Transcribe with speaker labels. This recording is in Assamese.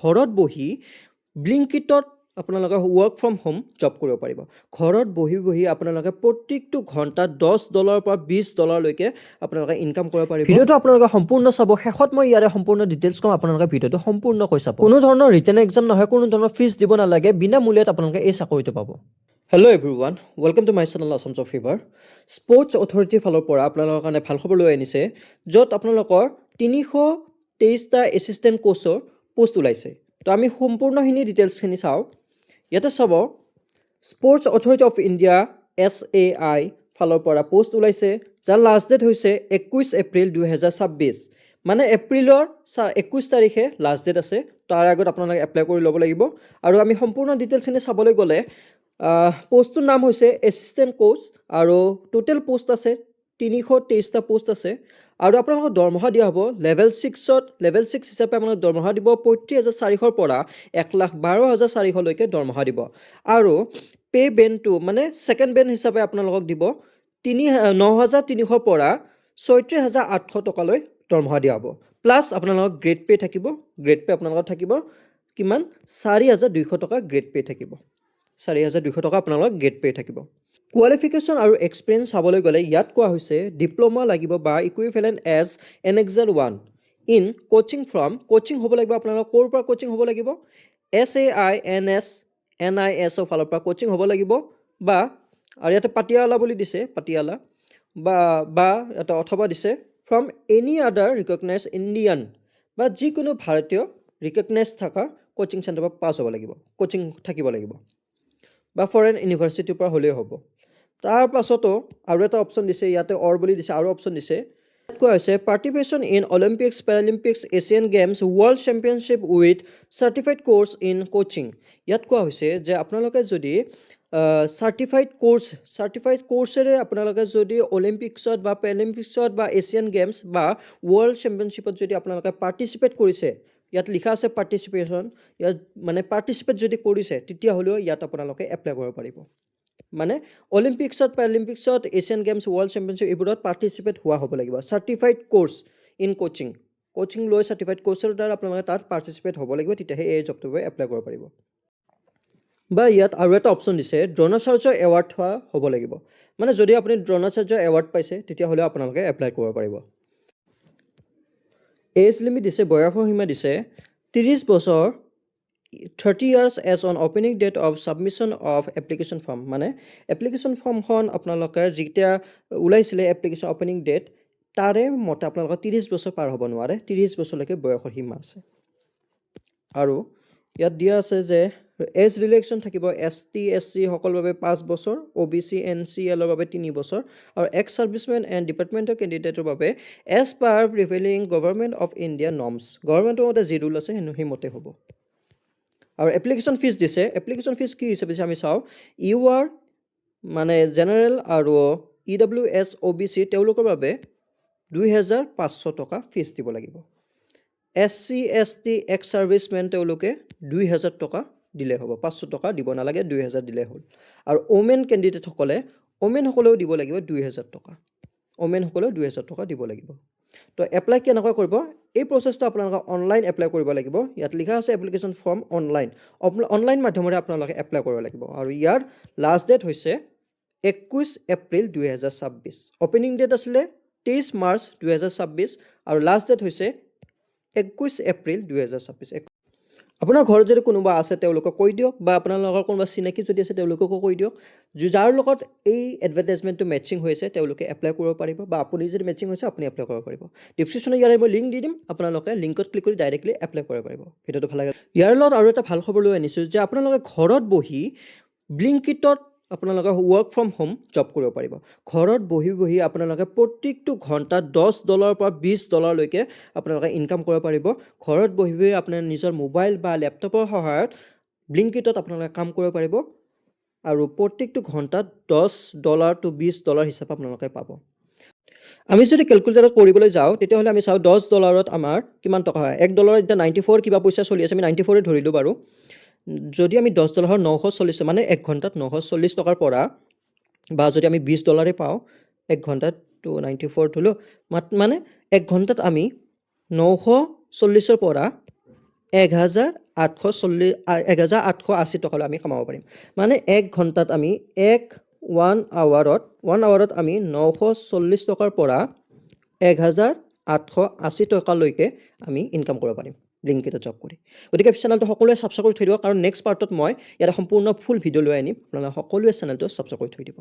Speaker 1: ঘৰত বহি ব্লিংকিটত আপোনালোকে ৱৰ্ক ফ্ৰম হোম জব কৰিব পাৰিব। ঘৰত বহি বহি আপোনালোকে প্ৰত্যেকটো ঘণ্টাত $10 পৰা $20লৈকে আপোনালোকে ইনকাম কৰিব পাৰিব। ভিডিঅ'টো আপোনালোকে সম্পূৰ্ণ চাব, শেষত মই ইয়াৰে সম্পূৰ্ণ ডিটেইলছ ক'ম, আপোনালোকে ভিডিঅ'টো সম্পূৰ্ণকৈ চাব। কোনো ধৰণৰ ৰিটেন এক্সাম নহয়, কোনো ধৰণৰ ফিজ দিব নালাগে, বিনামূলীয়াত আপোনালোকে এই চাকৰিটো পাব। Hello' everyone, welcome to my channel Assam job fever. Sports অথৰিটিৰ ফালৰ পৰা আপোনালোকৰ কাৰণে ভাল খবৰ লৈ আনিছে, য'ত আপোনালোকৰ 323টা এছিষ্টেণ্ট কোচৰ পোষ্ট ওলাইছে। তো আমি সম্পূৰ্ণখিনি ডিটেইলছখিনি চাওঁ। ইয়াতে চাব, sports authority of India SAI ফালৰ পৰা পোষ্ট ওলাইছে, যাৰ লাষ্ট ডেট হৈছে 21 এপ্ৰিল 2026। মানে এপ্ৰিলৰ 21 তাৰিখে লাষ্ট ডেট আছে। তাৰ আগত আপোনালোকে এপ্লাই কৰি ল'ব লাগিব। আৰু আমি সম্পূৰ্ণ ডিটেইলছখিনি চাবলৈ গ'লে পোষ্টটোৰ নাম হৈছে এছিষ্টেণ্ট কোচ, আৰু টোটেল পোষ্ট আছে 323টা পোষ্ট আছে। আৰু আপোনালোকক দৰমহা দিয়া হ'ব লেভেল 6 হিচাপে আপোনালোকক দৰমহা দিব 35,400 পৰা 1,12,400লৈকে দৰমহা দিব। আৰু পে বেণ্ডটো মানে ছেকেণ্ড বেণ্ড হিচাপে আপোনালোকক দিব 9,300 পৰা 36,800 টকালৈ দৰমহা দিয়া হ'ব। প্লাছ আপোনালোকক গ্ৰেড পে থাকিব। গ্ৰেড পে আপোনালোকৰ থাকিব কিমান? 4,200 টকা গ্ৰেড পে থাকিব। 4,200 টকা আপোনালোকৰ গ্ৰেড পে থাকিব। কোৱালিফিকেশ্যন আৰু এক্সপিৰিয়েঞ্চ চাবলৈ গ'লে ইয়াত কোৱা হৈছে ডিপ্ল'মা লাগিব বা equivalent as NXL 1 in coaching হ'ব লাগিব। আপোনালোকৰ ক'ৰ পৰা কোচিং হ'ব লাগিব? SAI NIS ফালৰ পৰা কোচিং হ'ব লাগিব, বা আৰু ইয়াতে পাটিয়ালা বুলি দিছে, পাটিয়ালা বা ইয়াতে অথবা দিছে from any other recognise Indian, বা যিকোনো ভাৰতীয় ৰিকগনাইজ থকা কোচিং চেণ্টাৰৰ পৰা পাছ হ'ব লাগিব, কোচিং থাকিব লাগিব, বা ফৰেন ইউনিভাৰ্চিটিৰ পৰা হ'লেও হ'ব। তাৰ পাছতো আৰু এটা অপশ্যন দিছে, ইয়াতে বুলি দিছে, আৰু অপশ্যন দিছে। ইয়াত কোৱা হৈছে participation in Olympics, Paralympics, Asian games, world championship with certified course in coaching. ইয়াত কোৱা হৈছে যে আপোনালোকে যদি চাৰ্টিফাইড কোৰ্চেৰে আপোনালোকে যদি অলিম্পিক্সত বা পেৰালিম্পিক্সত বা এছিয়ান গেমছ বা ৱৰ্ল্ড চেম্পিয়নশ্বিপত যদি আপোনালোকে পাৰ্টিচিপেট কৰিছে, ইয়াত লিখা আছে পাৰ্টিচিপেশ্যন, ইয়াত মানে পাৰ্টিচিপেট যদি কৰিছে তেতিয়াহ'লেও ইয়াত আপোনালোকে এপ্লাই কৰিব পাৰিব। মানে অলিম্পিক্সত, পেৰালিম্পিক্সত, এছিয়ান গেমছ, ৱৰ্ল্ড চেম্পিয়নশ্বিপ এইবোৰত পাৰ্টিচিপেট হোৱা হ'ব লাগিব। চাৰ্টিফাইড কোৰ্চ ইন কোচিং লৈ চাৰ্টিফাইড কোৰ্চৰ দ্বাৰা আপোনালোকে তাত পাৰ্টিচিপেট হ'ব লাগিব, তেতিয়াহে এই জবটোৰ বাবে এপ্লাই কৰিব পাৰিব। বা ইয়াত আৰু এটা অপশ্যন দিছে দ্ৰোণাচাৰ্য এৱাৰ্ড হ'ব লাগিব। মানে যদি আপুনি দ্ৰোণাচাৰ্য এৱাৰ্ড পাইছে তেতিয়াহ'লেও আপোনালোকে এপ্লাই কৰিব পাৰিব। এজ লিমিট দিছে, বয়সৰ সীমা দিছে 30 বছৰ, 30 years age on opening date of submission of application form. মানে এপ্লিকেশ্যন ফৰ্মখন আপোনালোকে যেতিয়া ওলাইছিলে এপ্লিকেশ্যন অপেনিং ডেট, তাৰে মতে আপোনালোকৰ 30 বছৰ পাৰ হ'ব নোৱাৰে, 30 বছৰলৈকে বয়সৰ সীমা আছে। আৰু ইয়াত দিয়া আছে যে এজ ৰিলেক্সন থাকিব ST SC সকলৰ বাবে 5 বছৰ, OBC NCLৰ বাবে 3 বছৰ, আৰু এক্স ছাৰ্ভিচমেন এণ্ড ডিপাৰ্টমেণ্টেল কেণ্ডিডেটৰ বাবে as per prevailing government of India norms, গভৰ্ণমেণ্টৰ মতে যি ৰুল আছে সেইমতে হ'ব। আৰু এপ্লিকেশ্যন ফিজ দিছে। এপ্লিকেশ্যন ফিজ কি হিচাপে আমি চাওঁ, UR মানে জেনেৰেল আৰু EWS OBC তেওঁলোকৰ বাবে 2,500 টকা ফিজ দিব লাগিব। SC ST এক্স ছাৰ্ভিচমেন তেওঁলোকে 2,000 টকা দিলে হ'ব, 500 টকা দিব নালাগে, 2,000 দিলে হ'ল। আৰু ওমেন কেণ্ডিডেটসকলে ওমেনসকলেও দিব লাগিব 2,000 টকা, ওমেনসকলেও 2,000 টকা দিব লাগিব। তো এপ্লাই কেনেকৈ কৰিব? এই প্ৰচেছটো আপোনালোকে অনলাইন এপ্লাই কৰিব লাগিব। ইয়াত লিখা আছে এপ্লিকেশ্যন ফৰ্ম অনলাইন মাধ্যমেৰে আপোনালোকে এপ্লাই কৰিব লাগিব। আৰু ইয়াৰ লাষ্ট ডেট হৈছে 21 এপ্ৰিল 2026। অপেনিং ডেট আছিলে 23 মাৰ্চ 2026, আৰু লাষ্ট ডেট হৈছে 21 এপ্ৰিল 2026। আপোনাৰ ঘৰত যদি কোনোবা আছে তেওঁলোকক কৈ দিয়ক, বা আপোনালোকৰ কোনোবা চিনাকি যদি আছে তেওঁলোককো কৈ দিয়ক, যাৰ লগত এই এডভাৰটাইজমেণ্টটো মেচিং হৈ আছে তেওঁলোকে এপ্লাই কৰিব পাৰিব, বা আপুনি যদি মেচিং হৈছে আপুনি এপ্লাই কৰিব পাৰিব। ডিছক্ৰিপশ্যনত ইয়াৰে মই লিংক দি দিম, আপোনালোকে লিংকত ক্লিক কৰি ডাইৰেক্টলি এপ্লাই কৰিব পাৰিব। ভিডিঅ'টো ভাল লাগে। ইয়াৰ লগত আৰু এটা ভাল খবৰ লৈ আনিছোঁ যে আপোনালোকে ঘৰত বহি ব্লিংকিটত আপোনালোকে ৱৰ্ক ফ্ৰম হোম জব কৰিব পাৰিব। ঘৰত বহি বহি আপোনালোকে প্ৰত্যেকটো ঘণ্টাত $10 পৰা $20লৈকে আপোনালোকে ইনকাম কৰিব পাৰিব। ঘৰত বহি বহি আপোনাৰ নিজৰ মোবাইল বা লেপটপৰ সহায়ত ব্লিংকিটত আপোনালোকে কাম কৰিব পাৰিব, আৰু প্ৰত্যেকটো ঘণ্টাত $10 to $20 হিচাপে আপোনালোকে পাব। আমি যদি কেলকুলেটাৰত কৰিবলৈ যাওঁ তেতিয়াহ'লে আমি চাওঁ $10ত আমাৰ কিমান টকা হয়। $1 এতিয়া 94 কিবা পইচা চলি আছে, আমি 94 ধৰিলোঁ বাৰু। যদি আমি $10 940, মানে 1 ঘণ্টাত 940 টকাৰ পৰা, বা যদি আমি $20 পাওঁ 1 ঘণ্টাত, তো 94 ধৰিলোঁ, মানে 1 ঘণ্টাত আমি 940ৰ পৰা 1880 টকালৈ আমি কামাব পাৰিম মানে 1 ঘণ্টাত আমি 1 আৱাৰত আমি 940 টকাৰ পৰা 1880 টকালৈকে আমি ইনকাম কৰিব পাৰিম লিংকিতত জব কৰি গতিকে চেনেলটো সকলোৱে সাবস্ক্ৰাইব কৰি থৈ দিব কাৰণ নেক্সট পাৰ্টত মই ইয়াৰ সম্পূৰ্ণ ফুল ভিডিঅ' লৈ আনিম আপোনালোকে সকলোৱে চেনেলটো সাবস্ক্ৰাইব কৰি থৈ দিব